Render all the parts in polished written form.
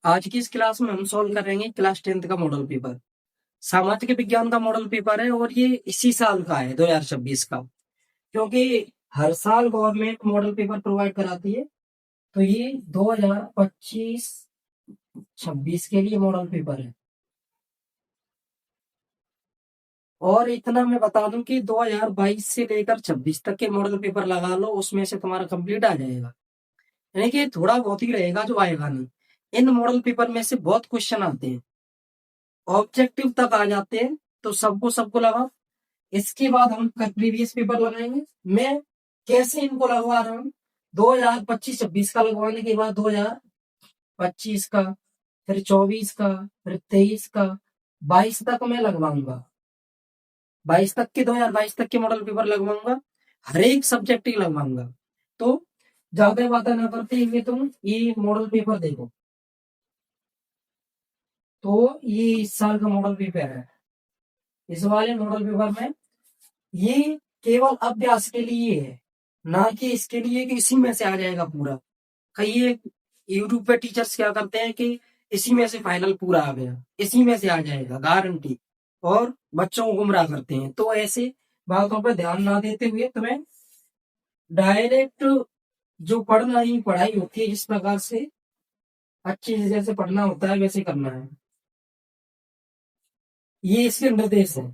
आज की इस क्लास में हम सॉल्व करेंगे क्लास 10th का मॉडल पेपर। सामाजिक विज्ञान का मॉडल पेपर है और ये इसी साल का है 2026 का। क्योंकि हर साल गवर्नमेंट मॉडल पेपर प्रोवाइड कराती है, तो ये 2025-26 के लिए मॉडल पेपर है। और इतना मैं बता दूं कि 2022 से लेकर 26 तक के मॉडल पेपर लगा लो, उसमें से तुम्हारा कंप्लीट आ जाएगा। यानी कि थोड़ा बहुत ही रहेगा जो आएगा नहीं। इन मॉडल पेपर में से बहुत क्वेश्चन आते हैं, ऑब्जेक्टिव तक आ जाते हैं, तो सबको सबको लगा। इसके बाद हम प्रीवियस पेपर लगाएंगे। मैं कैसे इनको लगवा रहा हूँ, 2025-26 का लगवाने के बाद 2025 का, फिर 24 का, फिर 23 का, 22 तक मैं लगवाऊंगा। 22 तक के 2022 तक के मॉडल पेपर लगवाऊंगा, हर एक सब्जेक्ट ही लगवाऊंगा। तो ज्यादा बातें ना करते हुए तुम ये मॉडल पेपर देखो। तो ये इस साल का मॉडल पेपर है। इस वाले मॉडल पेपर में ये केवल अभ्यास के लिए है, ना कि इसके लिए कि इसी में से आ जाएगा पूरा। कई ये यूट्यूब पे टीचर्स क्या करते हैं कि इसी में से फाइनल पूरा आ गया, इसी में से आ जाएगा गारंटी, और बच्चों को गुमराह करते हैं। तो ऐसे बातों पर ध्यान ना देते हुए तुम्हें डायरेक्ट जो पढ़ना ही पढ़ाई होती है, जिस प्रकार से अच्छे से जैसे पढ़ना होता है वैसे करना है। ये इसके निर्देश है।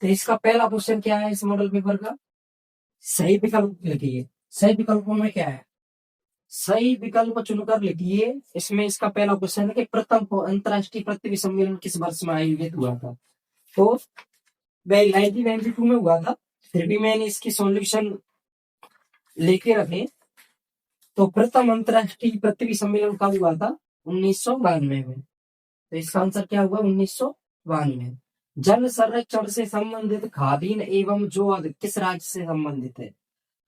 तो इसका पहला क्वेश्चन क्या है इस मॉडल पेपर का, सही विकल्प लिखिए। सही विकल्पों में क्या है, सही विकल्प चुनकर लिखिए। इसमें इसका पहला क्वेश्चन है कि प्रथम अंतरराष्ट्रीय पृथ्वी सम्मेलन किस वर्ष में आयोजित हुआ था। तो वह 1992 में हुआ था। फिर भी मैंने इसकी सॉल्यूशन लेके रखे। तो प्रथम अंतरराष्ट्रीय पृथ्वी सम्मेलन कब हुआ था, 1992 में। तो इसका आंसर क्या हुआ, 1992। जल संरक्षण से संबंधित खादीन एवं जोअर किस राज्य से संबंधित है।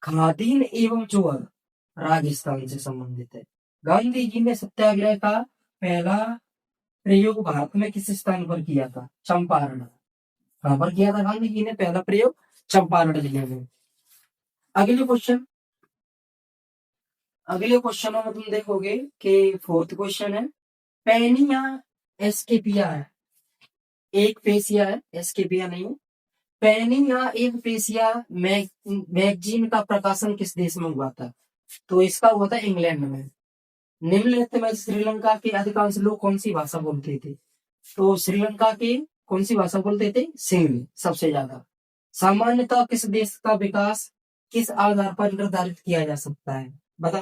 खादीन एवं जोअर राजस्थान से संबंधित है। गांधी जी ने सत्याग्रह का पहला प्रयोग भारत में किस स्थान पर किया था, चंपारण। कहां पर किया था गांधी जी ने पहला प्रयोग, चंपारण जिले में। अगले क्वेश्चन, अगले क्वेश्चनों में तुम देखोगे कि फोर्थ क्वेश्चन है, पेनिया एस्केपिया है, एक पेशिया है, एस्केपिया नहीं है। पेनिया एक पेशिया मैगजीन का प्रकाशन किस देश में हुआ था। तो इसका हुआ था इंग्लैंड में। निम्नलिखित में श्रीलंका के अधिकांश लोग कौन सी भाषा बोलते थे। तो श्रीलंका के कौन सी भाषा बोलते थे, सिंहली सबसे ज्यादा। सामान्यतः किस देश का विकास किस आधार पर निर्धारित किया जा सकता है, बता।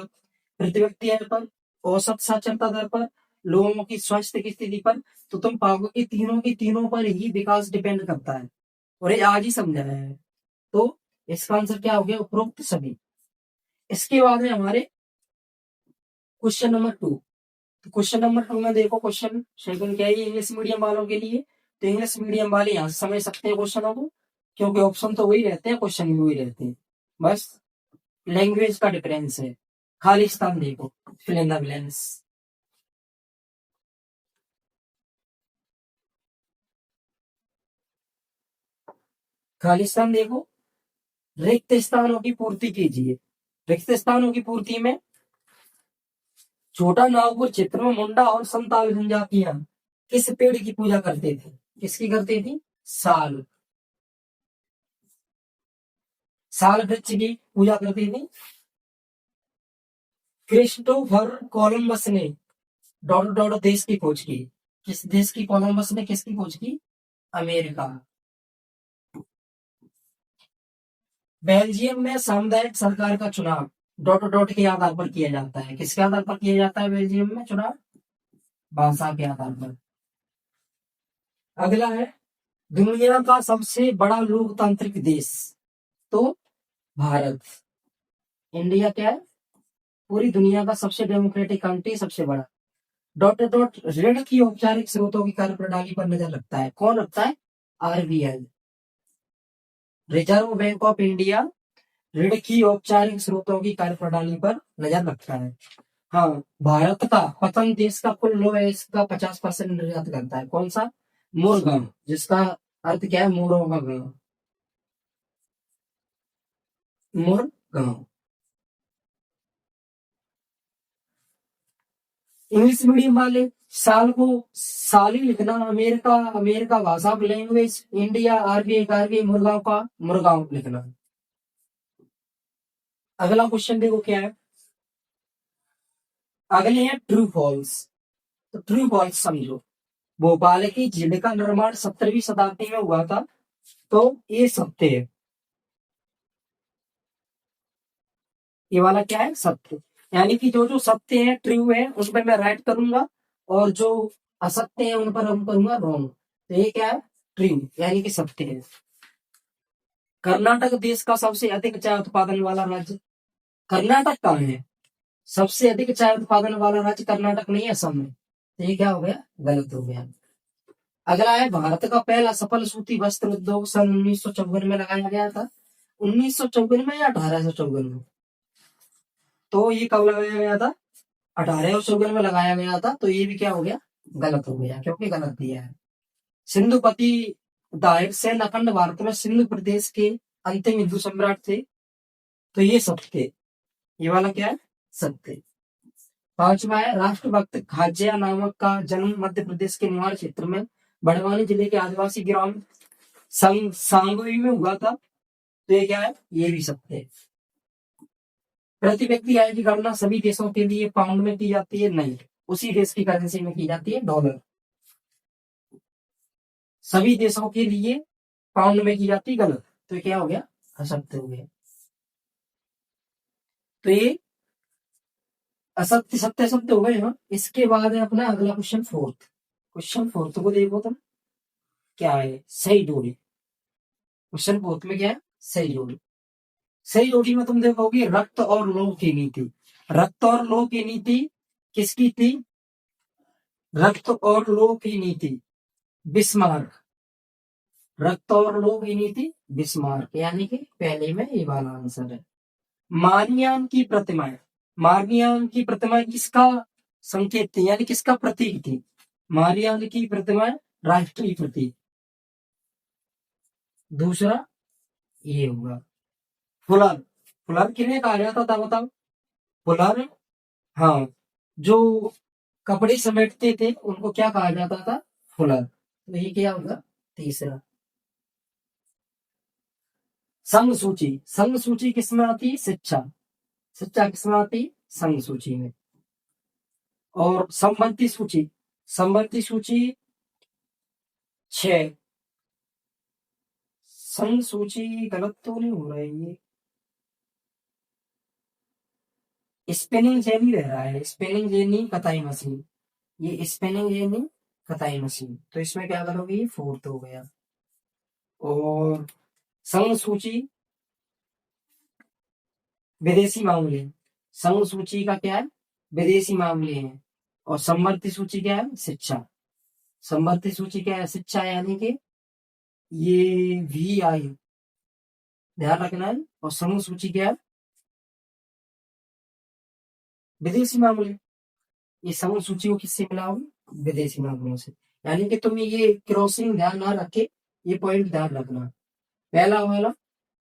प्रति व्यक्ति आय पर, औसत साक्षरता दर पर, लोगों की स्वास्थ्य की स्थिति पर। तो तुम पाओगे कि तीनों की तीनों पर ही विकास डिपेंड करता है, और ये आज ही समझाया है। तो इसका आंसर क्या हो गया, उपरोक्त सभी। इसके बाद है हमारे क्वेश्चन नंबर 2। तो क्वेश्चन नंबर 2 में देखो, क्वेश्चन सेकंड क्या है, इंग्लिश मीडियम वालों के लिए। तो इंग्लिश मीडियम वाले यहाँ से समझ सकते हैं क्वेश्चनों को, क्योंकि ऑप्शन तो वही रहते हैं, क्वेश्चन भी वही रहते हैं, बस लैंग्वेज का डिफरेंस है। खालिस्तान देखो, fill in the blanks. Khalistan देखो, रिक्त स्थानों की पूर्ति कीजिए। रिक्त स्थानों की पूर्ति में छोटा नागपुर क्षेत्र में मुंडा और संताल जनजातियां किस पेड़ की पूजा करते थे, किसकी करती थी, साल। साल वृक्ष की पूजा करती थी। क्रिस्टोफर कोलंबस ने डॉट डॉट देश की खोज की। किस देश की, कोलंबस ने किसकी खोज की, अमेरिका। बेल्जियम में सामुदायिक सरकार का चुनाव डॉट डॉट के आधार पर किया जाता है। किसके आधार पर किया जाता है बेल्जियम में चुनाव, भाषा के आधार पर। अगला है, दुनिया का सबसे बड़ा लोकतांत्रिक देश। तो भारत, इंडिया क्या है, पूरी दुनिया का सबसे डेमोक्रेटिक कंट्री, सबसे बड़ा। डॉट डॉट ऋण की औपचारिक स्रोतों की कार्य प्रणाली पर नजर रखता है, कौन रखता है, RBI, reserve bank of India ऋण की औपचारिक स्रोतों की कार्यप्रणाली पर नजर रखता है। हाँ, भारत का पतन देश का कुल लो है, इसका 50% निर्यात करता है, कौन सा, मुर्गा, जिसका अर्थ क्या है, मोरों का गांव, मुर्गांव। इंग्लिश मीडियम वाले साल को साल ही लिखना, अमेरिका अमेरिका भाषा language, India RBI RBI, Murgaon का मुरगांव लिखना। अगला क्वेश्चन देखो क्या है, अगले हैं ट्रू फॉल्स। तो ट्रू फॉल्स समझो, भोपाल की झील का निर्माण 17वीं शताब्दी में हुआ था, तो ये सत्य है। ये वाला क्या है, सत्य। यानी कि जो जो सत्य है ट्रू है उस पर मैं राइट करूंगा, और जो असत्य है उन पर हम करूंगा रॉन्ग। तो ये क्या है, ट्रू यानी कि सत्य है। कर्नाटक देश का सबसे अधिक चाय उत्पादन वाला राज्य, कर्नाटक कहाँ है, सबसे अधिक चाय उत्पादन वाला राज्य कर्नाटक नहीं है, असम में। तो ये क्या हो गया, गलत हो गया। अगला है, भारत का पहला सफल सूती वस्त्र उद्योग सन 1954 में लगाया गया था। 1954 में या 1854 में, तो ये कब लगाया गया था, 1854 में लगाया गया था। तो ये भी क्या हो गया, गलत हो गया, क्योंकि गलत दिया है। सिंधुपति दाहिर सेन अखंड भारत में सिंधु प्रदेश के अंतिम हिंदू सम्राट थे। तो ये सत्य, ये वाला क्या है, सत्य। पांचवा है, राष्ट्रभक्त खाज्या नामक का जन्म मध्य प्रदेश के निवाड़ क्षेत्र में बड़वानी जिले के आदिवासी ग्राम सांगोई में हुआ था। तो ये क्या है, ये भी सत्य है। प्रति व्यक्ति आय की गणना सभी देशों के लिए पाउंड में की जाती है, नहीं, उसी देश की करेंसी में की जाती है, डॉलर। सभी देशों के लिए पाउंड में की जाती है, गलत। तो ये क्या हो गया, असत्य हो गया। तो ये असत्य सत्य सत्य हो गए। हाँ, इसके बाद है अपना अगला क्वेश्चन फोर्थ। क्वेश्चन फोर्थ को देखो तुम, क्या है, सही जोड़ी। क्वेश्चन फोर्थ में क्या है, सही जोड़ी। सही जोड़ी में तुम देखोगे रक्त और लोह की नीति। रक्त और लोह की नीति किसकी थी, रक्त और लोह की नीति बिस्मार्क। रक्त और लोह की नीति बिस्मार्क, यानी कि पहले में ये वाला आंसर है। मारियान की प्रतिमाएं, मारियान की प्रतिमाएं किसका संकेत थी, यानी किसका प्रतीक थी, मारियान की प्रतिमाएं राष्ट्रीय प्रतीक। दूसरा ये होगा फुलर। फुलर किन्हें कहा जाता था बताओ, फुलर, हाँ, जो कपड़े समेटते थे उनको क्या कहा जाता था, फुलर। तो ये क्या होगा, तीसरा। संघ सूची, संघ सूची किसमें आती है, शिक्षा, शिक्षा किसमें आती है, संघ सूची में। और संबंधी सूची, संबंधी सूची 6। संघ सूची गलत तो नहीं हो रहा है ये, स्पिनिंग जेनी रह रहा है, स्पिनिंग जेनी कताई मशीन, ये स्पिनिंग जेनी कताई मशीन। तो इसमें क्या करोगे, ये फोर्थ हो गया। और संघ सूची विदेशी मामले, संघ सूची का क्या है, विदेशी मामले हैं। और समवर्ती सूची क्या है, शिक्षा। समवर्ती सूची क्या है, शिक्षा, यानी कि ये वी आई, ध्यान रखना है। और समूह सूची क्या है, विदेशी मामले। ये समूह सूची को किससे मिला होगा, विदेशी मामलों से। यानी कि तुम्हें ये क्रॉसिंग ध्यान ना रखे, ये पॉइंट ध्यान रखना, पहला वाला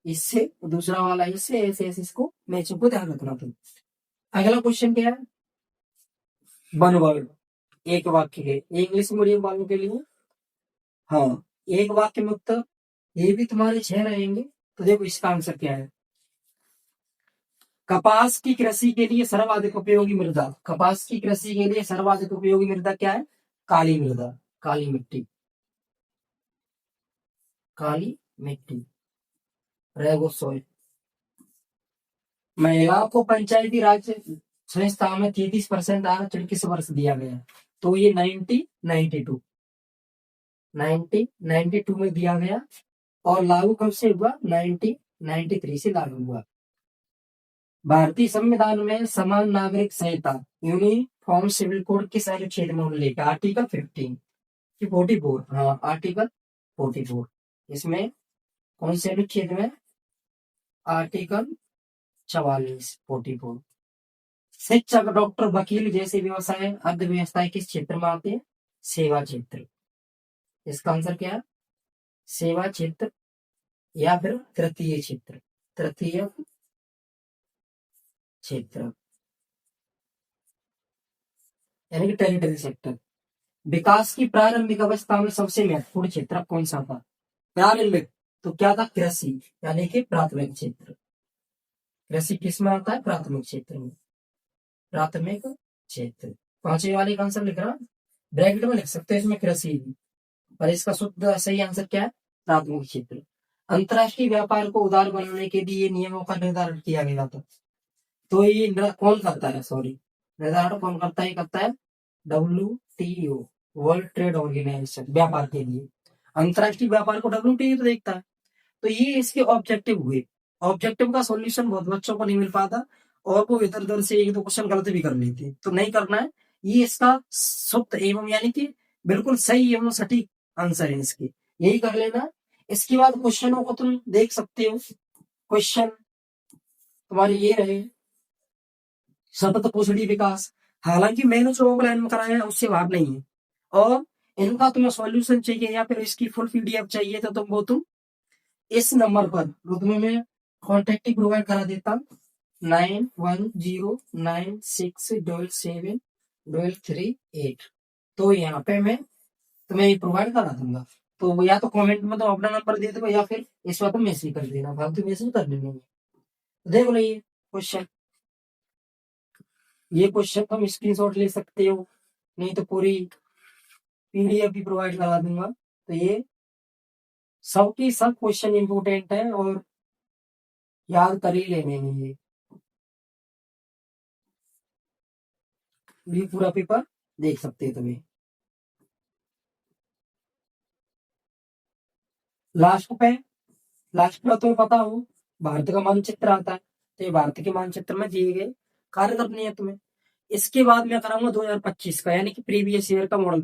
इससे, दूसरा वाला इससे, ऐसे ऐसे इसको मैचिंग को ध्यान रखना तुम। अगला क्वेश्चन क्या है, वन वर्ड, एक वाक्य है, इंग्लिश मीडियम वालों के लिए। हाँ, एक वाक्य में उत्तर, ये भी तुम्हारे 6 रहेंगे। तो देखो इसका आंसर क्या है, कपास की कृषि के लिए सर्वाधिक उपयोगी मृदा, कपास की कृषि के लिए सर्वाधिक उपयोगी मृदा क्या है, काली मृदा, काली मिट्टी, काली मिट्टी, रेगो सॉइल। महिलाओं को पंचायती राज संस्था में 33% आरक्षण किस वर्ष दिया गया, तो ये 1992 में दिया गया। और लागू कब से हुआ, 1993 से लागू हुआ। भारतीय संविधान में समान नागरिक संहिता यूनिफॉर्म सिविल कोड किस अनुच्छेद में उल्लेख है, आर्टिकल 15 की 44, हाँ आर्टिकल 44। इसमें कौन से अनुच्छेद में, आर्टिकल 44। शिक्षक, डॉक्टर, वकील जैसे व्यवसाय अर्थव्यवस्था किस क्षेत्र में आते हैं, सेवा क्षेत्र। इसका आंसर क्या है, सेवा क्षेत्र, या फिर तृतीय क्षेत्र, तृतीय क्षेत्र। यानी कि टेरिटरी सेक्टर। विकास की प्रारंभिक अवस्था में सबसे महत्वपूर्ण क्षेत्र कौन सा था? प्रारंभिक तो क्या था? कृषि, यानी कि प्राथमिक क्षेत्र। कृषि किस में आता है? प्राथमिक क्षेत्र में। प्राथमिक क्षेत्र। पांचवे वाले का आंसर लिख रहा, ब्रैकेट में लिख सकते हैं इसमें कृषि भी, पर इसका शुद्ध सही आंसर क्या है? प्राथमिक क्षेत्र। अंतरराष्ट्रीय व्यापार को उदार बनाने के लिए नियमों का निर्धारण किया गया था। तो ये कौन करता है? सॉरी, निर्धारण कौन करता है? करता है WTO, वर्ल्ड ट्रेड ऑर्गेनाइजेशन, व्यापार के लिए। अंतरराष्ट्रीय व्यापार को WTO देखता है। तो ये इसके ऑब्जेक्टिव हुए। ऑब्जेक्टिव का सॉल्यूशन बहुत बच्चों को नहीं मिल पाता, और वो इधर उधर से एक दो क्वेश्चन गलत भी कर लेते, तो नहीं करना है। ये इसका शुद्ध एवं यानी कि बिल्कुल सही एवं सटीक आंसर है इसके, यही कर लेना। इसके बाद क्वेश्चनों को तुम देख सकते हो। क्वेश्चन तुम्हारे ये रहे, सतत पोषणी विकास। हालांकि मैंने जो ऑफलाइन में कराया है उससे भाग नहीं है, और इनका तुम्हें सॉल्यूशन चाहिए या फिर इसकी फुल PDF चाहिए तो तुम इस नंबर पर रुकने में कॉन्टेक्ट प्रोवाइड करा देता हूँ, 9109677733 8। तो यहाँ पे मैं तुम्हें प्रोवाइड करा दूंगा। तो वो या तो कमेंट में तो अपना नंबर दे दो, या फिर इस बात में मैसेज कर देना, फालतू मैसेज कर देना। देख लो ये क्वेश्चन, ये क्वेश्चन तुम स्क्रीनशॉट ले सकते हो, नहीं तो पूरी PDF भी प्रोवाइड करा दूंगा। तो ये सबकी सब क्वेश्चन इंपोर्टेंट है और याद कर ही लेने हैं ये पूरा पेपर देख सकते हैं तुम्हें। लास्ट पे, लास्ट पे तुम्हें पता हो भारत का मानचित्र आता है, तो ये भारत के मानचित्र में दिए गए कार्य करनी है तुम्हें। इसके बाद मैं कराऊंगा 2025 का, यानी कि प्रीवियस ईयर का मॉडल।